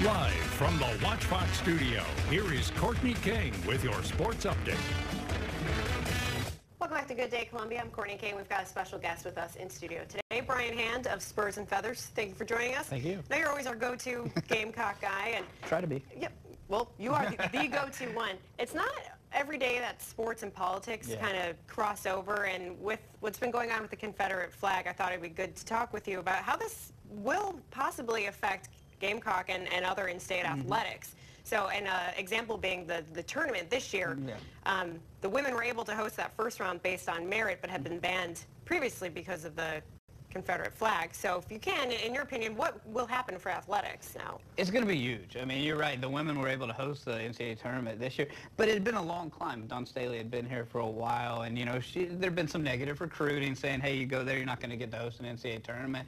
Live from the WACH studio, here is Courtney King with your sports update. Welcome back to Good Day Columbia. I'm Courtney King. We've got a special guest with us in studio today, Brian Hand of Spurs and Feathers. Thank you for joining us. Thank you. Now you're always our go-to Gamecock guy. And try to be. Yep. Well, you are the go-to one. It's not every day that sports and politics kind of cross over, and with what's been going on with the Confederate flag, I thought it'd be good to talk with you about how this will possibly affect Gamecock and other in-state athletics. So an example being the tournament this year, the women were able to host that first round based on merit, but had been banned previously because of the Confederate flag. So if you can, in your opinion, what will happen for athletics now? It's going to be huge. I mean, you're right. The women were able to host the NCAA tournament this year, but it had been a long climb. Dawn Staley had been here for a while, and, you know, there'd been some negative recruiting saying, hey, you go there, you're not going to get to host an NCAA tournament.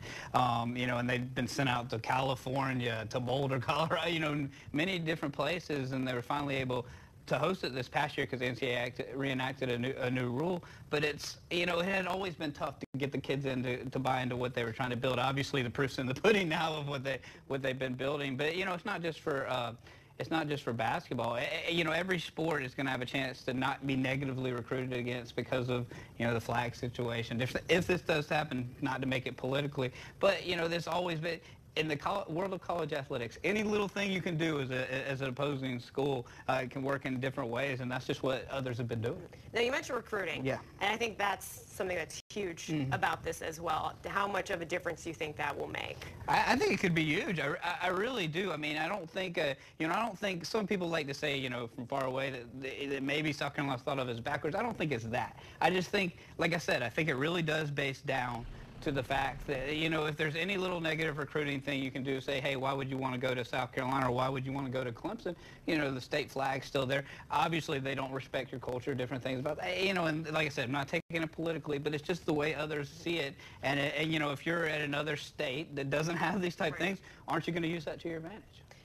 You know, and they'd been sent out to California, to Boulder, Colorado, you know, many different places, and they were finally able to host it this past year because the NCAA reenacted a new rule. But it's, you know, it had always been tough to get the kids to buy into what they were trying to build. Obviously, the proof's in the pudding now of what they've been building. But, you know, it's not just for basketball. You know, every sport is going to have a chance to not be negatively recruited against because of, you know, the flag situation. If this does happen, not to make it politically, but, you know, there's always been, in the world of college athletics, any little thing you can do as an opposing school can work in different ways, and that's just what others have been doing. Now, you mentioned recruiting. Yeah. And I think that's something that's huge about this as well. How much of a difference do you think that will make? I think it could be huge. I really do. I mean, I don't think, you know, I don't think, some people like to say, you know, from far away that maybe South Carolina's thought of as backwards. I don't think it's that. I just think, like I said, I think it really does base down to the fact that, you know, if there's any little negative recruiting thing you can do, say, hey, why would you want to go to South Carolina, or why would you want to go to Clemson? You know, the state flag's still there. Obviously, they don't respect your culture, different things about that. You know, and like I said, I'm not taking it politically, but it's just the way others see it. And you know, if you're at another state that doesn't have these type things, aren't you going to use that to your advantage?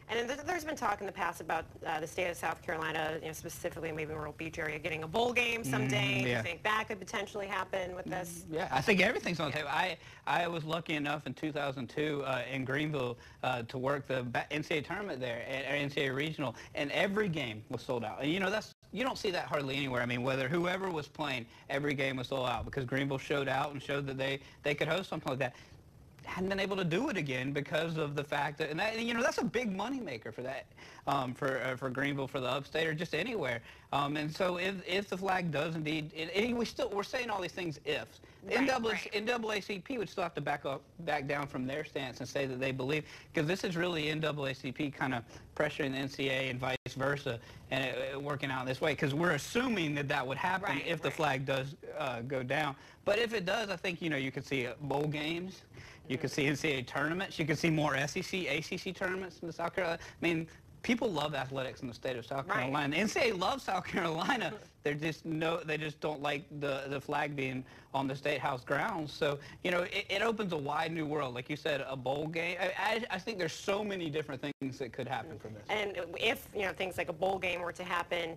And there's been talk in the past about the state of South Carolina, you know, specifically maybe Myrtle Beach area, getting a bowl game someday. Do you think that could potentially happen with this? Yeah, I think everything's on the table. I was lucky enough in 2002 in Greenville to work the NCAA tournament there, at NCAA regional, and every game was sold out. And, you know, you don't see that hardly anywhere. I mean, whoever was playing, every game was sold out because Greenville showed out and showed that they could host something like that. Hadn't been able to do it again because of the fact that, and you know, that's a big money maker for that, for Greenville, for the upstate, or just anywhere. And so if the flag does indeed, we're saying all these things ifs. NAACP would still have to back down from their stance and say that they believe, because this is really NAACP kind of pressuring the NCAA and vice versa, and it working out this way, because we're assuming that would happen if the flag does go down. But if it does, I think, you know, you could see bowl games. You could see NCAA tournaments. You could see more SEC, ACC tournaments in the South Carolina. I mean, people love athletics in the state of South Carolina. NCAA loves South Carolina. They just don't like the flag being on the State House grounds. So, you know, it opens a wide new world. Like you said, a bowl game. I think there's so many different things that could happen from this. And if, you know, things like a bowl game were to happen,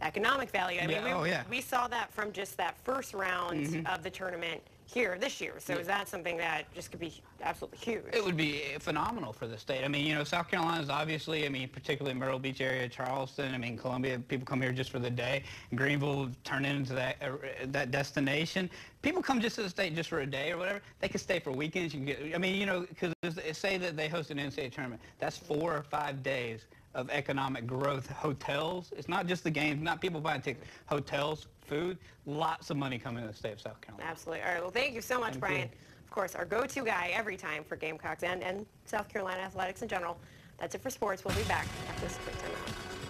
economic value. I mean, we saw that from just that first round of the tournament here this year. So is that something that just could be absolutely huge? It would be phenomenal for the state. I mean, you know, South Carolina is obviously, I mean, particularly Myrtle Beach area, Charleston, I mean, Columbia, people come here just for the day. Greenville turned into that destination. People come just to the state just for a day or whatever. They can stay for weekends. You can get, I mean, you know, because say that they host an NCAA tournament. That's 4 or 5 days of economic growth. Hotels, it's not just the games, not people buying tickets. Hotels, food, lots of money coming to the state of South Carolina. Absolutely. All right, well, thank you so much, Brian. Of course, our go-to guy every time for Gamecocks and South Carolina athletics in general. That's it for sports. We'll be back after this quick timeout.